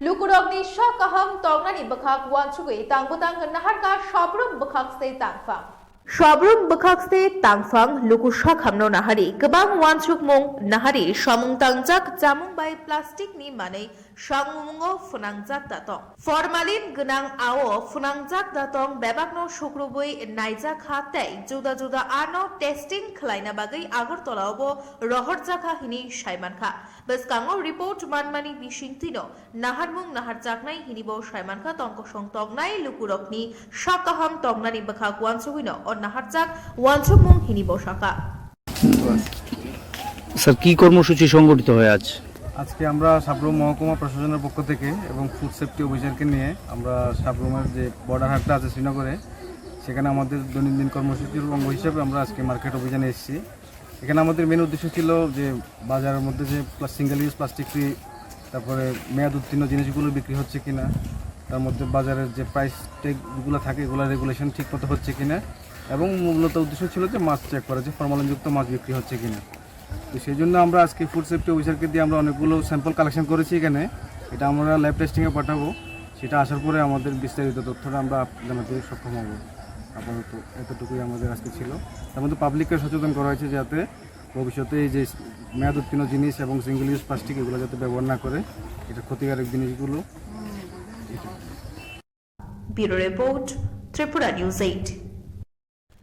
Luku rokni kaham toni bukhak wansugui tangphang naharka sabroom bukhaste tangphang. Sabroom bukhaste tangphang luku hamno nahari kebang wansuk mung nahari samung tangjak jamung bai plastik ni manei sangmungo funangjak datong. Formalin genang ao funangjak datong bebakno sukrubui naijak hatei juda ano testing khalaina bagai Agartala obo rohorjakha hini saimankha. Beskango report manmani bisingtino naharmung naharjaknai hinibo saimankha tongkosong tongnai luku rokni kaham tongnani bukhak wansugino নাহারজাক ওয়ানসুমুং হিনি বসাকা। Sir কি কর্মসূচি সংগঠিত হয় আজকে আমরা সাবরুম মহকুমা প্রশাসনের পক্ষ থেকে এবং ফুড সেফটি অফিসারকে নিয়ে আমরা সাবরুমের যে বর্ডার হাটটা আছে শ্রীনগরে সেখানে আমাদের দৈনন্দিন কর্মসূচির অঙ্গ হিসেবে আমরা আজকে মার্কেট অভিযানে এসেছি। এখানে আমাদের মেন উদ্দেশ্য ছিল যে বাজারের মধ্যে যে সিঙ্গেল ইউজ প্লাস্টিক ফ্রি তারপরে মেয়াদ উত্তীর্ণ জিনিসগুলো বিক্রি হচ্ছে কিনা, তার মধ্যে বাজারের যে প্রাইস ট্যাগগুলো থাকে এগুলো রেগুলেশন ঠিক মতো হচ্ছে কিনা, এবং মূলত উদ্দেশ্য ছিল যে মাছ চেক করা, যে ফরমালিনযুক্ত মাছ বিক্রি হচ্ছে কিনা। তো সেই জন্য আমরা আজকে ফুড সেফটি অফিসারকে দিয়ে আমরা অনেকগুলো স্যাম্পল কালেকশন করেছি এখানে। এটা আমরা ল্যাব টেস্টিংয়ে পাঠাবো, সেটা আসার পরে আমাদের বিস্তারিত তথ্যটা আমরা জানাতে সক্ষম হব। আপাতত এতটুকুই আমাদের আজকে ছিল। তার মধ্যে পাবলিককে সচেতন করা হয়েছে যাতে ভবিষ্যতে এই যে মেয়াদ উত্তীর্ণ জিনিস এবং সিঙ্গেল ইউজ প্লাস্টিক এগুলো যাতে ব্যবহার না করে, এটা ক্ষতিকারক জিনিসগুলো। Bureau report, Tripura news 8।